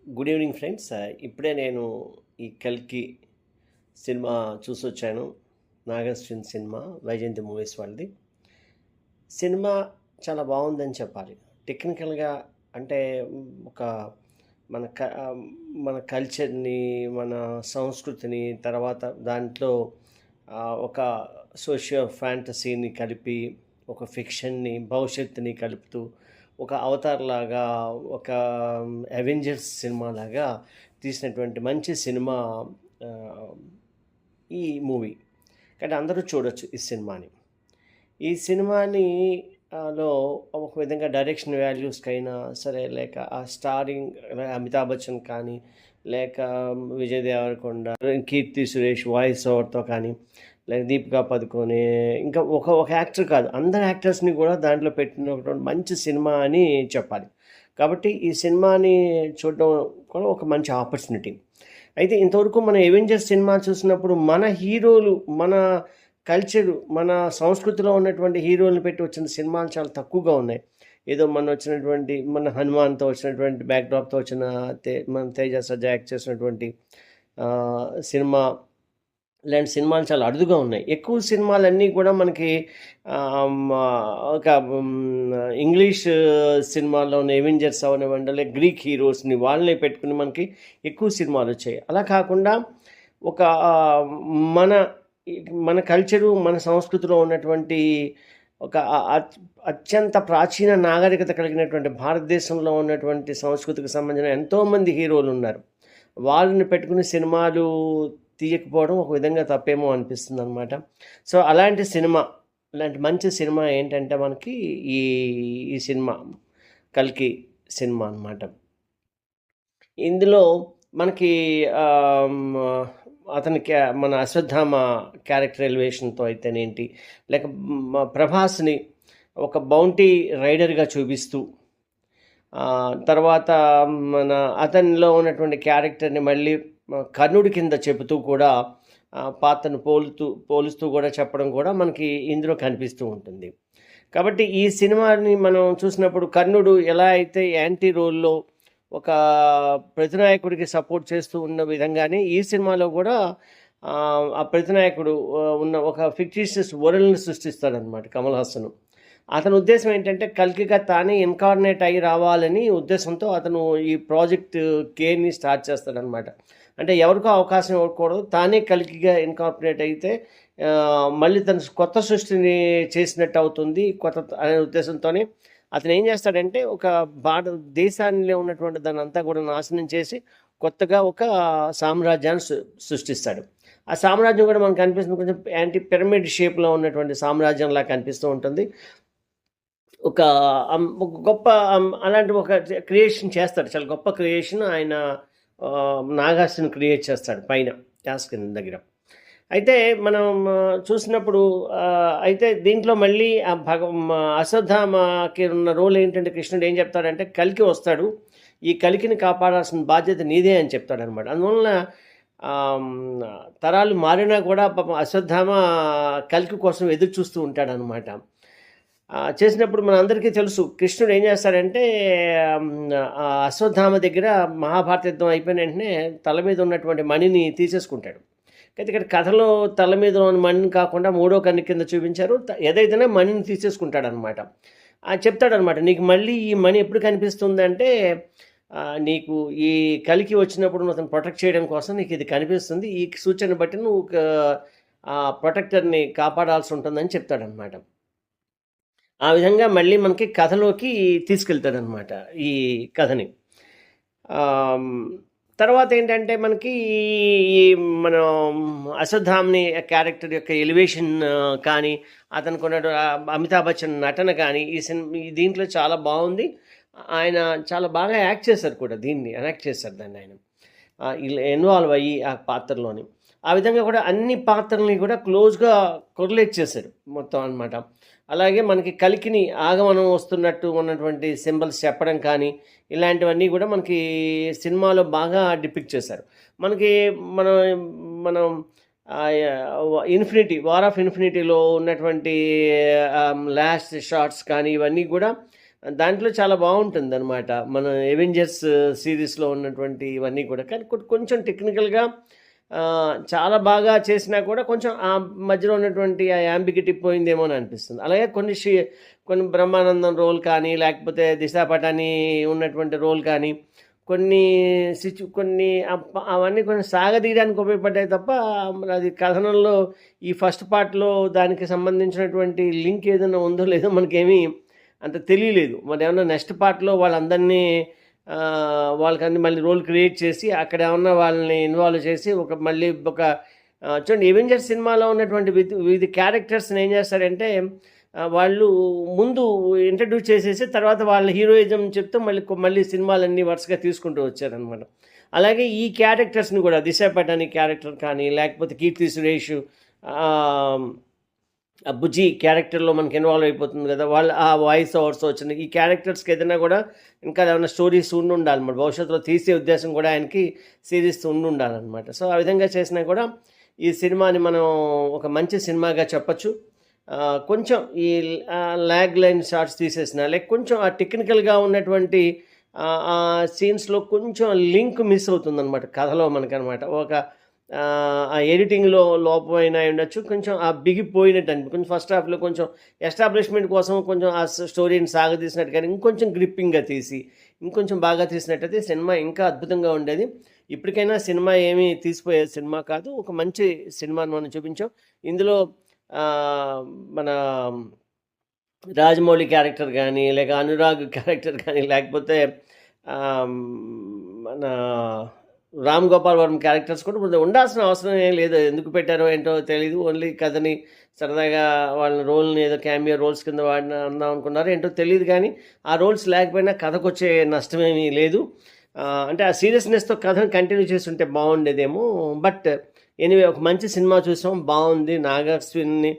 Good evening friends. ఇప్పుడే నేను ఈ 'కల్కి' సినిమా చూసొచ్చాను. నాగశ్విన్ సినిమా, వైజయంతి మూవీస్ వాళ్ళది. సినిమా చాలా బావుందని చెప్పాలి. టెక్నికల్‌గా అంటే ఒక మన క మన కల్చర్‌ని, మన సంస్కృతిని, తర్వాత దాంట్లో ఒక సోషియో ఫ్యాంటసీని కలిపి, ఒక ఫిక్షన్‌ని, భవిష్యత్తుని కలుపుతూ, ఒక 'అవతార్' లాగా, ఒక 'అవెంజర్స్' సినిమాలాగా తీసినటువంటి మంచి సినిమా ఆహ్, ఈ మూవీ. కానీ అందరూ చూడొచ్చు ఈ సినిమాని. ఈ సినిమాని లో ఒక విధంగా డైరెక్షన్ వాల్యూస్‌కైనా సరే, లేక ఆ స్టారింగ్ అమితాబ్ బచ్చన్ కానీ, లేక విజయ్ దేవరకొండ, కీర్తి సురేష్ వాయిస్ ఓవర్‌తో కానీ, లేక దీపికా పదుకొనె, ఇంకా ఒక యాక్టర్ కాదు, అందరు యాక్టర్స్‌ని కూడా దాంట్లో పెట్టినటువంటి మంచి సినిమా అని చెప్పాలి. కాబట్టి ఈ సినిమాని చూడడం కూడా ఒక మంచి ఆపర్చునిటీ. అయితే ఇంతవరకు మనం 'అవెంజర్స్' సినిమా చూసినప్పుడు మన హీరోలు, మన కల్చరు, మన సంస్కృతిలో ఉన్నటువంటి హీరోలని పెట్టి వచ్చిన సినిమాలు చాలా తక్కువగా ఉన్నాయి. ఏదో మన 'హనుమాన్‌తో' వచ్చినటువంటి బ్యాక్‌డ్రాప్‌తో వచ్చిన మన 'తేజ సజ్జా' యాక్ట్ చేసినటువంటి సినిమా, ఇలాంటి సినిమాలు చాలా అరుదుగా ఉన్నాయి. ఎక్కువ సినిమాలన్నీ కూడా మనకి ఒక ఇంగ్లీష్ సినిమాల్లోని 'అవెంజర్స్' అవనివ్వండి, లేక గ్రీక్ హీరోస్‌ని వాళ్ళనే పెట్టుకుని మనకి ఎక్కువ సినిమాలొచ్చాయి. అలా కాకుండా ఒక మన మన కల్చరు, మన సంస్కృతిలో ఉన్నటువంటి ఒక అత్యంత ప్రాచీన నాగరికత కలిగినటువంటి భారతదేశంలో ఉన్నటువంటి సంస్కృతికి సంబంధించిన ఎంతోమంది హీరోలున్నారు. వాళ్ళని పెట్టుకుని సినిమాలు తీయకపోవడం ఒక విధంగా తప్పేమో అనిపిస్తుందనమాట. సో, ఇలాంటి మంచి సినిమా ఏంటంటే మనకి ఈ ఈ సినిమా 'కల్కి' సినిమా అనమాట. ఇందులో మనకి మన అశ్వత్థామ క్యారెక్టర్ ఎలివేషన్‌తో అయితేనేంటి, లేక ప్రభాస్‌ని ఒక బౌంటీ రైడర్‌గా చూపిస్తూ, తర్వాత అతనిలో ఉన్నటువంటి క్యారెక్టర్‌ని మళ్ళీ కర్ణుడి కింద చెబుతూ కూడా పాత్రను పోలుస్తూ కూడా చెప్పడం కూడా మనకి ఇందులో కనిపిస్తూ ఉంటుంది. కాబట్టి ఈ సినిమాని మనం చూసినప్పుడు కర్ణుడు ఎలా అయితే యాంటీ రోల్‌లో ఒక ప్రతినాయకుడికి సపోర్ట్ చేస్తూ ఉన్న విధంగానే ఈ సినిమాలో కూడా ఆ ప్రతినాయకుడు ఉన్న ఒక ఫిక్టీషియస్ వరల్డ్‌ని సృష్టిస్తాడనమాట కమల్ హాసన్. అతని ఉద్దేశం ఏంటంటే కల్కిగా తానే ఇన్కార్నేట్ అయ్యి రావాలని ఉద్దేశంతో అతను ఈ ప్రాజెక్ట్ కేని స్టార్ట్ చేస్తాడనమాట. అంటే ఎవరికో అవకాశం ఇవ్వకూడదు, తానే కల్కిగా ఇన్కార్పొరేట్ అయితే మళ్ళీ తను కొత్త సృష్టిని చేసినట్టు అవుతుంది అనే ఉద్దేశంతోనే అతను ఏం చేస్తాడంటే ఒక దేశాల్లో ఉన్నటువంటి దాన్ని అంతా కూడా నాశనం చేసి కొత్తగా ఒక సామ్రాజ్యాన్ని సృష్టిస్తాడు. ఆ సామ్రాజ్యం కూడా మనకు కనిపిస్తుంది కొంచెం యాంటీ పిరమిడ్ షేప్లో ఉన్నటువంటి సామ్రాజ్యంలా కనిపిస్తూ ఉంటుంది. ఒక గొప్ప అలాంటి ఒక క్రియేషన్ చేస్తాడు. చాలా గొప్ప క్రియేషన్ ఆయన నాగార్జున క్రియేట్ చేస్తాడు పైన యాస్కిన్ దగ్గర. అయితే మనం చూసినప్పుడు అయితే దీంట్లో మళ్ళీ అశ్వత్థామకి ఉన్న రోల్ ఏంటంటే కృష్ణుడు ఏం చెప్తాడంటే కల్కి వస్తాడు, ఈ కలికిని కాపాడాల్సిన బాధ్యత నీదే అని చెప్తాడనమాట. అందువలన తరాలు మారినా కూడా పాపం అశ్వత్థామ కల్కి కోసం ఎదురు చూస్తూ ఉంటాడనమాట. చేసినప్పుడు మనందరికీ తెలుసు కృష్ణుడు ఏం చేస్తాడంటే అశ్వత్థామ దగ్గర మహాభారత యుద్ధం అయిపోయిన వెంటనే తల మీద ఉన్నటువంటి మణిని తీసేసుకుంటాడు. అయితే ఇక్కడ కథలో తల మీద ఉన్న మణిని కాకుండా మూడో కన్ను కింద చూపించారు, ఏదైతేనే మణిని తీసేసుకుంటాడనమాట. చెప్తాడనమాట, నీకు మళ్ళీ ఈ మణి ఎప్పుడు కనిపిస్తుందంటే నీకు ఈ కలికి వచ్చినప్పుడు నువ్వు అతను ప్రొటెక్ట్ చేయడం కోసం నీకు ఇది కనిపిస్తుంది, ఈ సూచన బట్టి నువ్వు ప్రొటెక్టర్ని కాపాడాల్సి ఉంటుందని చెప్తాడనమాట. ఆ విధంగా మళ్ళీ మనకి కథలోకి తీసుకెళ్తాడనమాట ఈ కథని. తర్వాత ఏంటంటే మనకి మనం అశ్వత్థామని క్యారెక్టర్ యొక్క ఎలివేషన్ కానీ, అతనికి ఉన్న అమితాబ్ బచ్చన్ నటన కానీ దీంట్లో చాలా బాగుంది. ఆయన చాలా బాగా యాక్ట్ చేశారు కూడా, దీన్ని ఎనాక్ట్ చేశారు దాన్ని ఆయన ఇన్వాల్వ్ అయ్యి ఆ పాత్రలోని. ఆ విధంగా కూడా అన్ని పాత్రల్ని కూడా క్లోజ్గా కొరిలేట్ చేశారు మొత్తం అనమాట. అలాగే మనకి కలికిని ఆగమనం వస్తున్నట్టు ఉన్నటువంటి సింబల్స్ చెప్పడం కానీ, ఇలాంటివన్నీ కూడా మనకి సినిమాలో బాగా డిపిక్ట్ చేశారు. మనకి మనం వార్ ఆఫ్ ఇన్ఫినిటీలో ఉన్నటువంటి లాస్ట్ షాట్స్ కానీ, ఇవన్నీ కూడా దాంట్లో చాలా బావుంటుందనమాట. మన 'అవెంజర్స్' సీరీస్‌లో ఉన్నటువంటి ఇవన్నీ కూడా. కానీ కొంచెం టెక్నికల్‌గా చాలా బాగా చేసినా కూడా కొంచెం ఆ మధ్యలో ఉన్నటువంటి ఆ యాంబిగిటీ పోయిందేమో అని అనిపిస్తుంది. అలాగే కొన్ని బ్రహ్మానందం రోల్ కానీ, లేకపోతే దిశా పటాని ఉన్నటువంటి రోల్ కానీ, కొన్ని కొన్ని అవన్నీ కొంచెం సాగదీయడానికి ఉపయోగపడ్డాయి తప్ప, మరి అది కథనంలో ఈ ఫస్ట్ పార్ట్‌లో దానికి సంబంధించినటువంటి లింక్ ఏదైనా ఉందో లేదో మనకేమీ అంత తెలియలేదు. మరేమన్నా నెక్స్ట్ పార్ట్‌లో వాళ్ళందరినీ వాళ్ళకన్నీ మళ్ళీ రోల్ క్రియేట్ చేసి అక్కడేమన్నా వాళ్ళని ఇన్వాల్వ్ చేసి మళ్ళీ చూడండి 'అవెంజర్స్' సినిమాలో ఉన్నటువంటి వివిధ క్యారెక్టర్స్‌ని ఏం చేస్తారంటే వాళ్ళు ముందు ఇంట్రడ్యూస్ చేసేసి తర్వాత వాళ్ళ హీరోయిజం చెప్తూ మళ్ళీ సినిమాలన్నీ వరుసగా తీసుకుంటూ వచ్చారనమాట. అలాగే ఈ క్యారెక్టర్స్‌ని కూడా 'దిశా పటాని' క్యారెక్టర్ కానీ, లేకపోతే 'కీర్తి సురేష్' ఆ 'బుజ్జి' క్యారెక్టర్‌లో మనకి ఇన్వాల్వ్ అయిపోతుంది కదా! వాళ్ళు ఆ వాయిస్ ఓవర్స్ వచ్చినాయి. ఈ క్యారెక్టర్స్‌కి ఏదైనా కూడా ఇంకా ఏమైనా స్టోరీస్ ఉండాలి. మరి భవిష్యత్తులో తీసే ఉద్దేశం కూడా ఆయనకి సీరీస్ ఉండాలన్నమాట. సో ఆ విధంగా చేసినా కూడా ఈ సినిమాని మనం ఒక మంచి సినిమాగా చెప్పొచ్చు. కొంచెం ఈ లాగ్ లైన్ షాట్స్ తీసేసినా, కొంచెం ఆ టెక్నికల్‌గా ఉన్నటువంటి సీన్స్‌లో కొంచెం లింక్ మిస్ అవుతుందన్నమాట కథలో మనకనమాట. ఆ ఎడిటింగ్‌లో లోపమైనా ఉండొచ్చు. కొంచెం ఆ బిగిపోయినట్టు కొంచెం ఫస్ట్ హాఫ్‌లో కొంచెం ఎస్టాబ్లిష్మెంట్ కోసం కొంచెం ఆ స్టోరీని సాగదీసినట్టు కానీ ఇంకొంచెం గ్రిప్పింగ్‌గా తీసి, ఇంకొంచెం బాగా తీసినట్టయితే సినిమా ఇంకా అద్భుతంగా ఉండేది. ఇప్పటికైనా సినిమా ఏమీ తీసిపోయే సినిమా కాదు. ఒక మంచి సినిమాని మనం చూపించాం. ఇందులో మన రాజమౌళి క్యారెక్టర్ గానీ, లేక అనురాగ్ క్యారెక్టర్ కానీ, లేకపోతే మన రామ్ గోపాల్ వర్మ క్యారెక్టర్స్ కూడా ఉండాల్సిన అవసరం ఏం లేదు. ఎందుకు పెట్టారో ఏంటో తెలీదు. ఓన్లీ కథని సరదాగా వాళ్ళ రోల్‌ని ఏదో క్యామియో రోల్స్ కింద అందాం అనుకున్నారో ఏంటో తెలీదు కానీ, ఆ రోల్స్ లేకపోయినా కథకొచ్చే నష్టమేమీ లేదు. అంటే ఆ సీరియస్‌నెస్‌తో కథను కంటిన్యూ చేసుంటే బాగుండేదేమో. బట్ ఎనీవే ఒక మంచి సినిమా చూసాం. బాగుంది. నాగార్జునని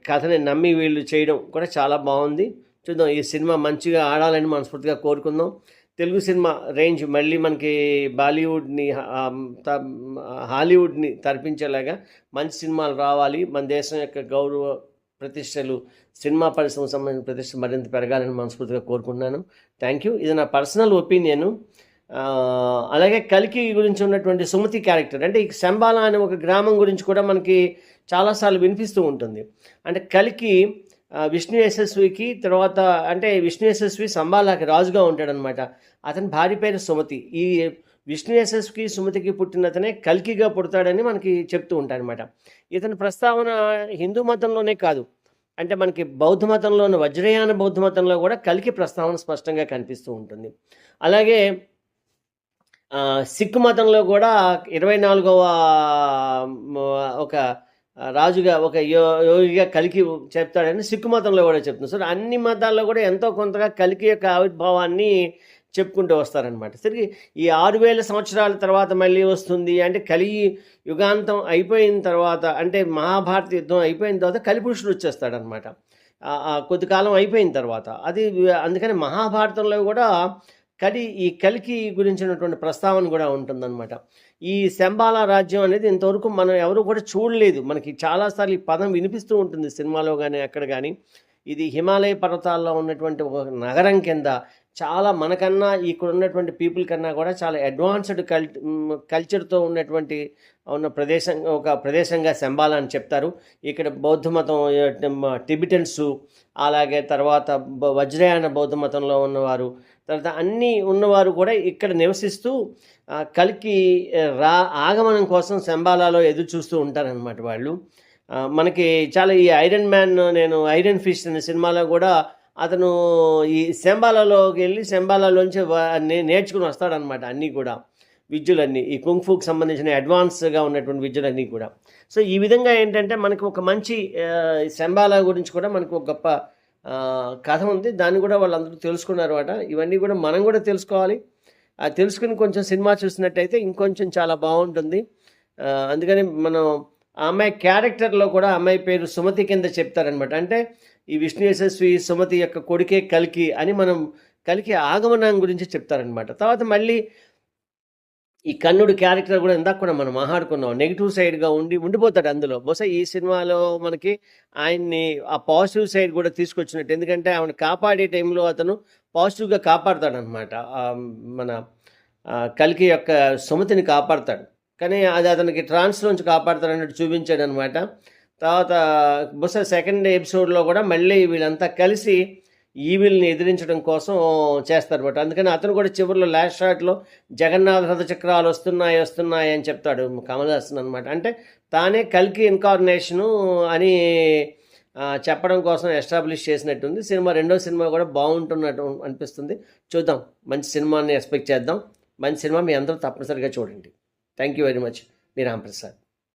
కథని నమ్మి వీళ్ళు చేయడం కూడా చాలా బాగుంది. చూద్దాం ఈ సినిమా మంచిగా ఆడాలని మనస్ఫూర్తిగా కోరుకుందాం. తెలుగు సినిమా రేంజ్ మళ్ళీ మనకి బాలీవుడ్‌ని హాలీవుడ్‌ని తరిపించేలాగా మంచి సినిమాలు రావాలి. మన దేశం యొక్క గౌరవ ప్రతిష్టలు, సినిమా పరిశ్రమకు సంబంధించిన ప్రతిష్ట మరింత పెరగాలని మనస్ఫూర్తిగా కోరుకుంటున్నాను. Thank you. ఇది నా పర్సనల్ ఒపీనియను. అలాగే కల్కి గురించి ఉన్నటువంటి సుమతి క్యారెక్టర్ అంటే ఈ శంబాల అనే ఒక గ్రామం గురించి కూడా మనకి చాలాసార్లు వినిపిస్తూ ఉంటుంది. అంటే కల్కి విష్ణు యశస్వికి తర్వాత అంటే విష్ణు యశస్వి సంబాలాకి రాజుగా ఉంటాడనమాట. అతని భార్య పేరు సుమతి. ఈ విష్ణు యశస్వికి సుమతికి పుట్టినతనే కల్కిగా పుడతాడని మనకి చెప్తూ ఉంటారనమాట. ఇతని ప్రస్తావన హిందూ మతంలోనే కాదు, అంటే మనకి బౌద్ధ మతంలోని వజ్రయాన బౌద్ధ మతంలో కూడా కల్కి ప్రస్తావన స్పష్టంగా కనిపిస్తూ ఉంటుంది. అలాగే సిక్కు మతంలో కూడా 24వ ఒక రాజుగా ఒక యోగిగా కల్కి చెప్తాడని సిక్కు మతంలో కూడా చెప్తుంది. సో అన్ని మతాల్లో కూడా ఎంతో కొంతగా కల్కి యొక్క ఆవిర్భావాన్ని చెప్పుకుంటూ వస్తారనమాట. సరే ఈ 6000 సంవత్సరాల తర్వాత మళ్ళీ వస్తుంది అంటే యుగాంతం అయిపోయిన తర్వాత, అంటే మహాభారత యుద్ధం అయిపోయిన తర్వాత కలిపురుషుడు వచ్చేస్తాడనమాట. కొద్ది కాలం అయిపోయిన తర్వాత అది అందుకని మహాభారతంలో కూడా ఈ కల్కి గురించినటువంటి ప్రస్తావన కూడా ఉంటుందన్నమాట. ఈ శంబాల రాజ్యం అనేది ఇంతవరకు మనం ఎవరు కూడా చూడలేదు. మనకి చాలాసార్లు ఈ పదం వినిపిస్తూ ఉంటుంది సినిమాలో కానీ అక్కడ కానీ. ఇది హిమాలయ పర్వతాల్లో ఉన్నటువంటి ఒక నగరం కింద చాలా మనకన్నా ఇక్కడ ఉన్నటువంటి పీపుల్ కన్నా కూడా చాలా అడ్వాన్స్డ్ కల్చర్తో ఉన్నటువంటి ఒక ప్రదేశంగా శంబాల అని చెప్తారు. ఇక్కడ బౌద్ధ మతం టిబిటన్స్, అలాగే తర్వాత వజ్రయాన బౌద్ధ మతంలో ఉన్నవారు, తర్వాత అన్నీ ఉన్నవారు కూడా ఇక్కడ నివసిస్తూ కల్కి ఆగమనం కోసం శంబాలాలో ఎదురు చూస్తూ ఉంటారనమాట వాళ్ళు. మనకి చాలా ఈ ఐరన్ ఫిస్ట్ అనే సినిమాలో కూడా అతను ఈ శంబాలాలోకి వెళ్ళి శంబాలాలోంచి నేర్చుకుని వస్తాడనమాట. అన్నీ కూడా విద్యలన్నీ ఈ కుంగ్ఫూకి సంబంధించిన అడ్వాన్స్గా ఉన్నటువంటి విద్యలన్నీ కూడా. సో ఈ విధంగా ఏంటంటే మనకి ఒక మంచి శంబాలా గురించి కూడా మనకు ఒక గొప్ప కథ ఉంది. దాన్ని కూడా వాళ్ళందరూ తెలుసుకున్నారు అన్నమాట. ఇవన్నీ కూడా మనం కూడా తెలుసుకోవాలి. తెలుసుకుని కొంచెం సినిమా చూసినట్టయితే ఇంకొంచెం చాలా బాగుంటుంది. అందుకని మనం ఆ అమ్మాయి క్యారెక్టర్లో కూడా అమ్మాయి పేరు సుమతి కింద చెప్తారనమాట. అంటే ఈ విష్ణు యశస్వి సుమతి యొక్క కొడుకే కల్కి అని మనం కల్కి ఆగమనం గురించి చెప్తారనమాట. తర్వాత మళ్ళీ ఈ కన్నుడు క్యారెక్టర్ కూడా ఇందాక కూడా మనం మాట్లాడుకున్నాం. నెగెటివ్ సైడ్‌గా ఉండిపోతాడు అందులో. బహుశా ఈ సినిమాలో మనకి ఆయన్ని ఆ పాజిటివ్ సైడ్ కూడా తీసుకొచ్చినట్టు. ఎందుకంటే ఆమెను కాపాడే టైంలో అతను పాజిటివ్‌గా కాపాడతాడనమాట. మన కల్కి యొక్క సుమతిని కాపాడతాడు. కానీ అది అతనికి ట్రాన్స్‌లోంచి కాపాడతాడన్నట్టు చూపించాడనమాట. తర్వాత బహుశా సెకండ్ ఎపిసోడ్‌లో కూడా మళ్ళీ వీళ్ళంతా కలిసి ఈవిల్ని ఎదిరించడం కోసం చేస్తారన్నమాట. అందుకని అతను కూడా చివరిలో లాస్ట్ షాట్‌లో జగన్నాథ రథ చక్రాలు వస్తున్నాయి అని చెప్తాడు కమల్ హాసన్ అనమాట. అంటే తానే కల్కి ఇన్కార్నేషను అని చెప్పడం కోసం ఎస్టాబ్లిష్ చేసినట్టుంది. రెండో సినిమా కూడా బాగుంటున్నట్టు అనిపిస్తుంది. చూద్దాం, మంచి సినిమాని ఎక్స్పెక్ట్ చేద్దాం. మంచి సినిమా మీ అందరూ తప్పనిసరిగా చూడండి. Thank you very much. Me Ramprasad.